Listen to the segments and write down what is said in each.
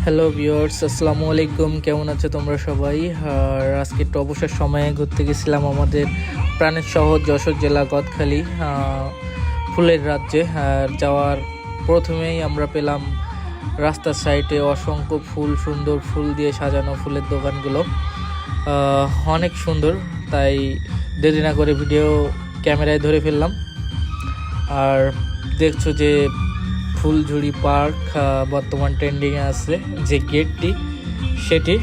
Hello viewers, আসসালামু আলাইকুম। কেমন আছো তোমরা সবাই? আর আজকে একটু অবসর সময়ে ঘুরতে গেছিলাম আমাদের প্রাণের শহর যশোর জেলা গদখালি ফুলের রাজ্যে। আর যাওয়ার প্রথমেই আমরা পেলাম রাস্তার সাইডে অসংখ্য ফুল, সুন্দর ফুল দিয়ে সাজানো ফুলের দোকানগুলো অনেক সুন্দর। তাই দেরি না করে ভিডিও ক্যামেরায় ধরে ফেললাম। আর দেখছো যে ফুলঝুরি পার্ক বর্তমান ট্রেন্ডিংয়ে আছে যে গেটটি সেটি।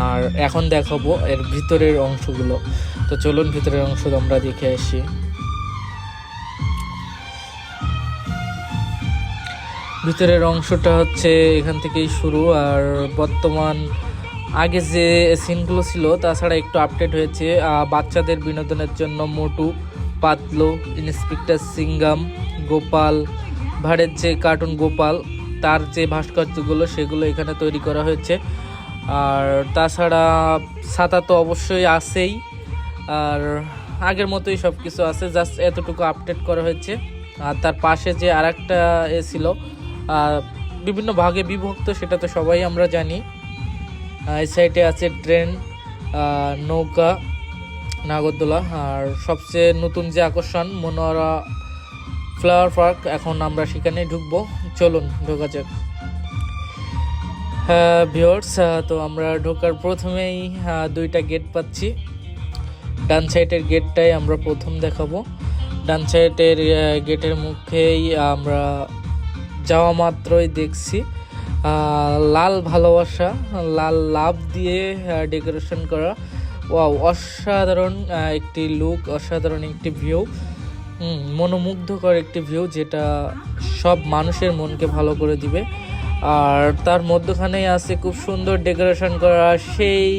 আর এখন দেখাবো এর ভিতরের অংশগুলো। তো চলুন ভিতরের অংশ আমরা দেখে আসি। ভিতরের অংশটা হচ্ছে এখান থেকেই শুরু। আর বর্তমান আগে যে সিনগুলো ছিল তাছাড়া একটু আপডেট হয়েছে। বাচ্চাদের বিনোদনের জন্য মোটু পাতলু, ইন্সপেক্টর সিঙ্গাম, গোপাল ভাঁড়ের যে কার্টুন গোপাল তার যে ভাস্কর্যগুলো সেগুলো এখানে তৈরি করা হয়েছে। আর তাছাড়া ছাতা তো অবশ্যই আছেই, আর আগের মতোই সব কিছু আছে, জাস্ট এতটুকু আপডেট করা হয়েছে। আর তার পাশে যে আরেকটা ছিল বিভিন্ন ভাগে বিভক্ত, সেটা তো সবাই আমরা জানি। এই সাইডে আছে ট্রেন, নৌকা, নাগরদোলা। আর সবচেয়ে নতুন যে আকর্ষণ মনোয়ারা ফ্লাওয়ার পার্ক, এখন আমরা সেখানে ঢুকবো। চলুন ঢোকা যাক। হ্যাঁ ভিউয়ার্স, তো আমরা ঢোকার প্রথমেই দুইটা গেট পাচ্ছি। ডান সাইডের গেটটাই আমরা প্রথম দেখাবো। ডান সাইডের গেটের মুখেই আমরা যাওয়া মাত্রই দেখছি লাল ভালোবাসা, লাল লাভ দিয়ে ডেকোরেশন করা। ওয়াও, অসাধারণ একটি লুক, অসাধারণ একটি ভিউ, মনোমুগ্ধকর একটি ভিউ, যেটা সব মানুষের মনকে ভালো করে দিবে। আর তার মধ্যখানেই আছে খুব সুন্দর ডেকোরেশন করা সেই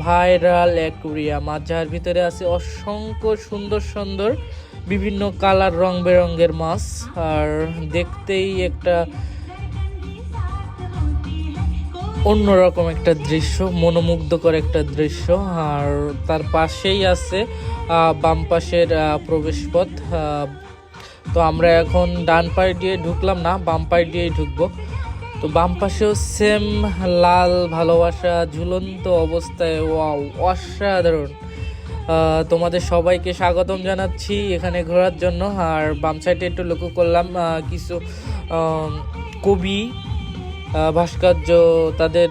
ভাইরাল অ্যাকুরিয়াম, আর যার ভিতরে আছে অসংখ্য সুন্দর সুন্দর বিভিন্ন কালার, রং বেরঙের মাছ। আর দেখতেই একটা অন্যরকম একটা দৃশ্য, মনোমুগ্ধকর একটা দৃশ্য। আর তার পাশেই আছে বাম পাশের প্রবেশপথ। তো আমরা এখন ডান পায়ে দিয়ে ঢুকলাম না, বাম পায়ে দিয়েই ঢুকবো। তো বাম পাশেও সেম লাল ভালোবাসা ঝুলন্ত অবস্থায়। ওয়াও, অসাধারণ। তোমাদের সবাইকে স্বাগতম জানাচ্ছি এখানে ঘোরার জন্য। আর বাম সাইডে একটু লক্ষ্য করলাম কিছু কবি ভাস্কর্য তাদের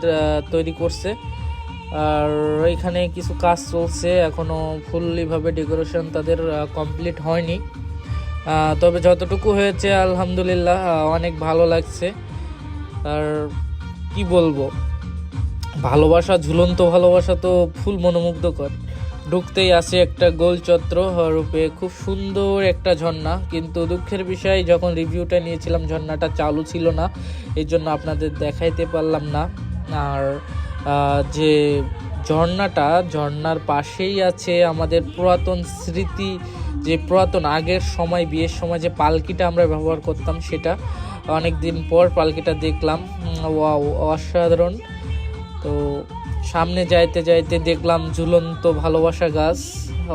তৈরি করছে। আর এখানে কিছু কাজ চলছে, এখনো ফুললিভাবে ডেকোরেশন তাদের কমপ্লিট হয়নি। তবে যতটুকু হয়েছে আলহামদুলিল্লাহ অনেক ভালো লাগছে। আর কি বলবো, ভালোবাসা, ঝুলন্ত ভালোবাসা তো ফুল মনোমুগ্ধকর। ঢুকতেই আসে একটা গোল চত্র রূপে খুব সুন্দর একটা ঝর্ণা, কিন্তু দুঃখের বিষয় যখন রিভিউটা নিয়েছিলাম ঝর্ণাটা চালু ছিল না, এই জন্য আপনাদের দেখাইতে পারলাম না। আর যে ঝর্ণার পাশেই আছে আমাদের পুরাতন স্মৃতি, যে পুরাতন আগের সময় বিয়ের সময় যে পালকিটা আমরা ব্যবহার করতাম, সেটা অনেক দিন পর পালকিটা দেখলাম। ওয়াও, অসাধারণ। তো সামনে যাইতে যাইতে দেখলাম ঝুলন্ত ভালোবাসা গাছ,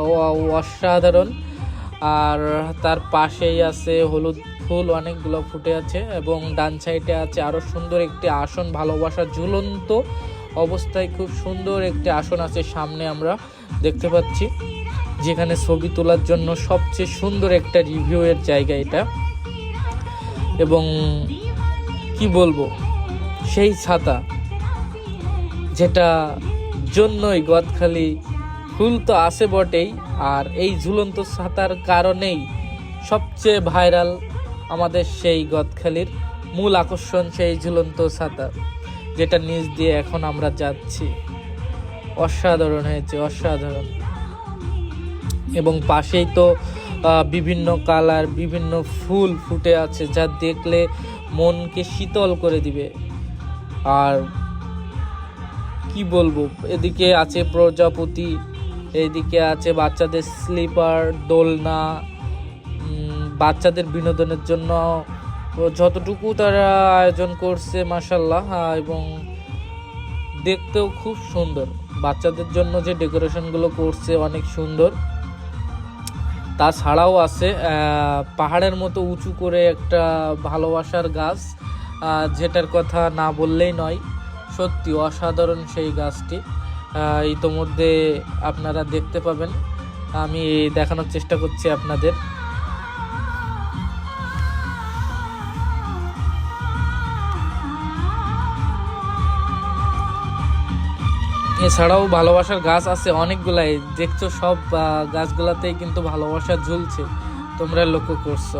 ওয়াও, অসাধারণ। আর তার পাশেই আছে হলুদ ফুল, অনেকগুলো ফুটে আছে। এবং ডান সাইডে আছে আরো সুন্দর একটি আসন, ভালোবাসা ঝুলন্ত অবস্থায় খুব সুন্দর একটি আসন আছে সামনে আমরা দেখতে পাচ্ছি, যেখানে ছবি তোলার জন্য সবচেয়ে সুন্দর একটা রিভিউ এর জায়গা এটা। এবং কি বলবো, সেই ছাতা যেটা জন্যই গদখালি ফুল তো আছে বটেই, আর এই ঝুলন্ত ছাতার কারণেই সবচেয়ে ভাইরাল আমাদের সেই গদখালির মূল আকর্ষণ, সেই ঝুলন্ত ছাতা, যেটা নিচ দিয়ে এখন আমরা যাচ্ছি। অসাধারণ হয়েছে, অসাধারণ। এবং পাশেই তো বিভিন্ন কালার, বিভিন্ন ফুল ফুটে আছে, যা দেখলে মনকে শীতল করে দিবে। আর কি বলবো, এদিকে আছে প্রজাপতি, এদিকে আছে বাচ্চাদের স্লিপার, দোলনা, বাচ্চাদের বিনোদনের জন্য যতটুকু তারা আয়োজন করছে মাশাআল্লাহ। এবং দেখতেও খুব সুন্দর, বাচ্চাদের জন্য যে ডেকোরেশনগুলো করছে অনেক সুন্দর। তাছাড়াও আছে পাহাড়ের মতো উঁচু করে একটা ভালোবাসার গাছ, যেটার কথা না বললেই নয়। সত্যি অসাধারণ সেই গাছটি। ইতোমধ্যে আপনারা দেখতে পাবেন, আমি দেখানোর চেষ্টা করছি আপনাদের। এছাড়াও ভালোবাসার গাছ আছে অনেকগুলাই, দেখছো সব গাছগুলাতেই কিন্তু ভালোবাসা ঝুলছে, তোমরা লক্ষ্য করছো।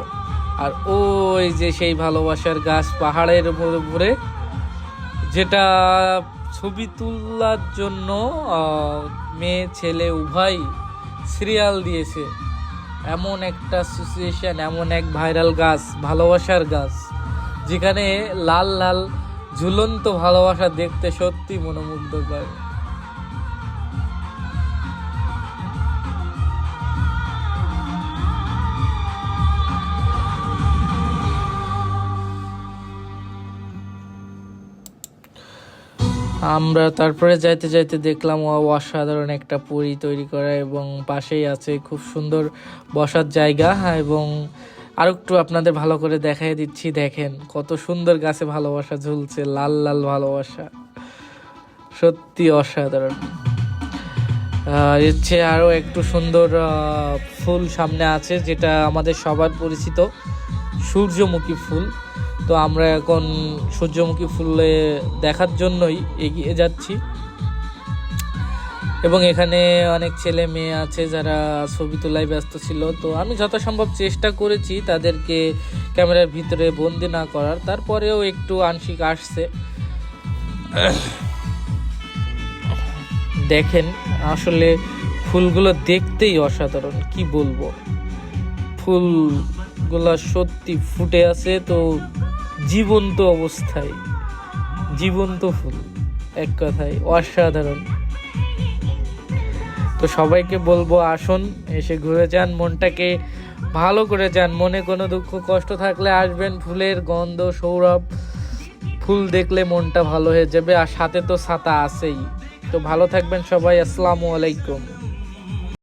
আর ওই যে সেই ভালোবাসার গাছ পাহাড়ের উপরে, যেটা ছবি তোলার জন্য মেয়ে ছেলে উভয় সিরিয়াল দিয়েছে, এমন একটা সিচুয়েশন, এমন এক ভাইরাল গাছ, ভালোবাসার গাছ, যেখানে লাল লাল ঝুলন্ত ভালোবাসা দেখতে সত্যি মনোমুগ্ধকর। আমরা তারপরে যাইতে যাইতে দেখলাম অসাধারণ একটা পুরী তৈরি করা, এবং পাশেই আছে খুব সুন্দর বসার জায়গা। এবং আর একটু আপনাদের ভালো করে দেখাই দিচ্ছি, দেখেন কত সুন্দর গাছে ভালোবাসা ঝুলছে, লাল লাল ভালোবাসা, সত্যি অসাধারণ। এর চেয়ে আরও একটু সুন্দর ফুল সামনে আছে, যেটা আমাদের সবার পরিচিত সূর্যমুখী ফুল। তো আমরা এখন সূর্যমুখী ফুলে দেখার জন্যই এগিয়ে যাচ্ছি, এবং এখানে অনেক ছেলে মেয়ে আছে যারা ছবি তোলায় ব্যস্ত ছিল। তো আমি যথাসম্ভব চেষ্টা করেছি তাদেরকে ক্যামেরার ভিতরে বন্দি না করার, তারপরেও একটু আংশিক আসছে। দেখেন আসলে ফুলগুলো দেখতেই অসাধারণ, কি বলবো, ফুলগুলা সত্যি ফুটে আছে তো জীবন্ত অবস্থায়, জীবন্ত ফুল, এক কথায় অসাধারণ। তো সবাইকে বলবো আসুন, এসে ঘুরে যান, মনটাকে ভালো করে যান। মনে কোনো দুঃখ কষ্ট থাকলে আসবেন, ফুলের গন্ধ সৌরভ, ফুল দেখলে মনটা ভালো হয়ে যাবে। আর সাথে তো ছাতা আছেই। তো ভালো থাকবেন সবাই, আসসালামু আলাইকুম।